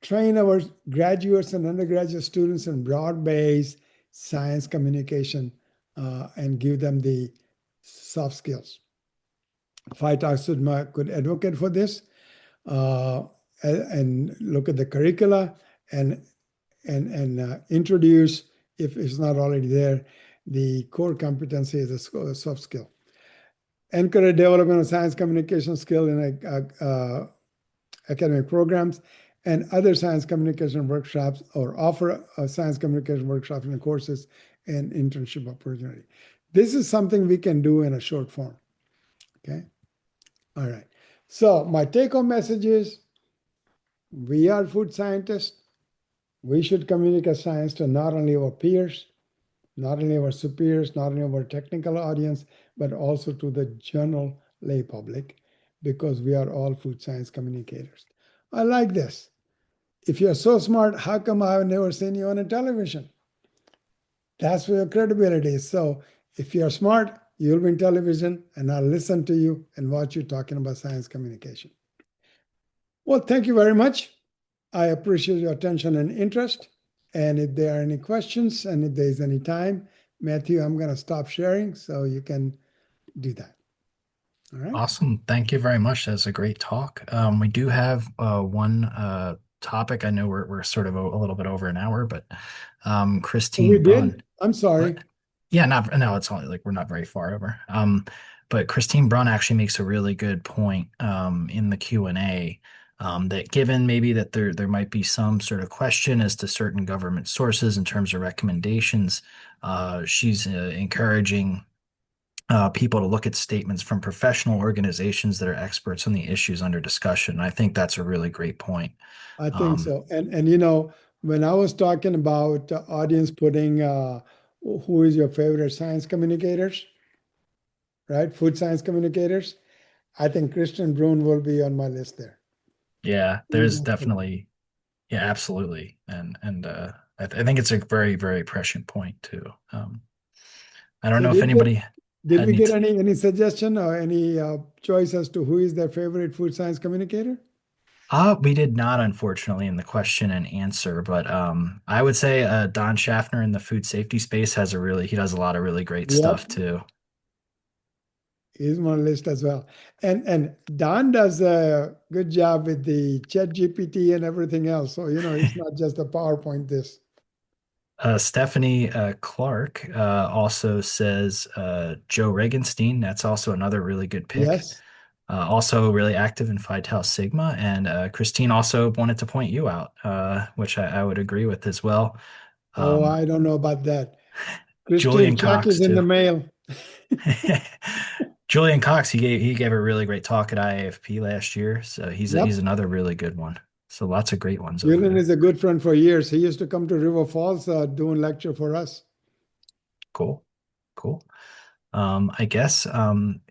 train our graduates and undergraduate students in broad-based science communication and give them the soft skills. Phi Tau Sigma could advocate for this and look at the curricula and and introduce, if it's not already there, the core competency as a soft skill. Encourage development of science communication skill in academic programs and other science communication workshops, or offer science communication workshops and courses and internship opportunity. This is something we can do in a short form. Okay. All right. So my take-home message is we are food scientists. We should communicate science to not only our peers, not only our superiors, not only our technical audience, but also to the general lay public, because we are all food science communicators. I like this. If you're so smart, how come I've never seen you on a television? That's where your credibility is. So if you're smart, you'll be in television, and I'll listen to you and watch you talking about science communication. Well, thank you very much. I appreciate your attention and interest. And if there are any questions and if there's any time, Matthew, I'm going to stop sharing so you can do that. All right. Awesome. Thank you very much. That's a great talk. We do have one topic. I know we're sort of a little bit over an hour, but We Christine Brunn. did. I'm sorry. What? Yeah, not no, it's only like we're not very far over. But Christine Brunn actually makes a really good point in the Q&A, that given maybe that there might be some sort of question as to certain government sources in terms of recommendations, she's encouraging people to look at statements from professional organizations that are experts on the issues under discussion. I think that's a really great point. I think Um, so. And when I was talking about audience putting who is your favorite science communicators, right? Food science communicators. I think Christian Brun will be on my list there. yeah, He's there's my favorite. definitely, yeah, absolutely, and I think it's a very very prescient point too. I don't So know if anybody did had we any. get any suggestion or any choice as to who is their favorite food science communicator? We did not, unfortunately, in the question and answer, but I would say Don Schaffner in the food safety space he does a lot of really great stuff Yep, too. he's on my list as well. And Don does a good job with the Chat GPT and everything else. So it's not just a PowerPoint. This. Stephanie Clark also says Joe Regenstein. That's also another really good pick. Yes. Also really active in Phi Tau Sigma. And Christine also wanted to point you out, which I would agree with as well. Oh, Um, I don't know about that. Christine, Julian check Cox is in the too. mail. Julian Cox, he gave a really great talk at IAFP last year, so he's Yep. another really good one. So lots of great ones over Julian there. is a good friend for years. He used to come to River Falls doing lecture for us. Cool, cool. I guess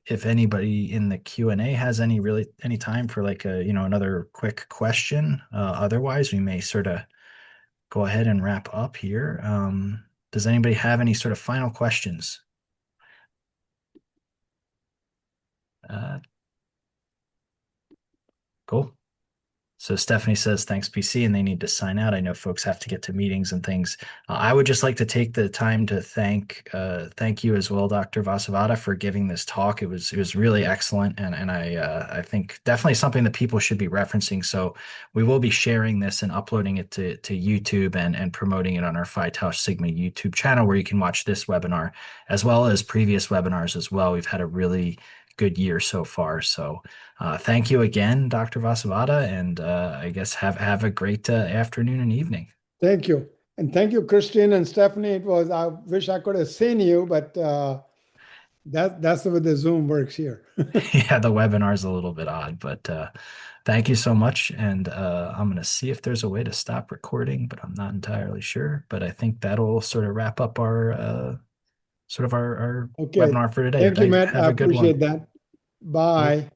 if anybody in the Q&A has any time for like another quick question, otherwise we may sort of go ahead and wrap up here. Does anybody have any sort of final questions? Uh, cool. So Stephanie says, thanks, PC, and they need to sign out. I know folks have to get to meetings and things. I would just like to take the time to thank you as well, Dr. Vasavada, for giving this talk. It was really excellent, and I think definitely something that people should be referencing. So we will be sharing this and uploading it to YouTube and promoting it on our Phi Tau Sigma YouTube channel, where you can watch this webinar as well as previous webinars as well. We've had a really good year so far. So thank you again, Dr. Vasavada, and I guess have a great afternoon and evening. Thank you. And thank you, Christine and Stephanie. I wish I could have seen you, but that's the way the Zoom works here. Yeah, the webinar is a little bit odd, but thank you so much. And I'm going to see if there's a way to stop recording, but I'm not entirely sure. But I think that'll sort of wrap up our Okay. webinar for today. Thank you, Matt. I Have a good one. appreciate that. Yep. Bye.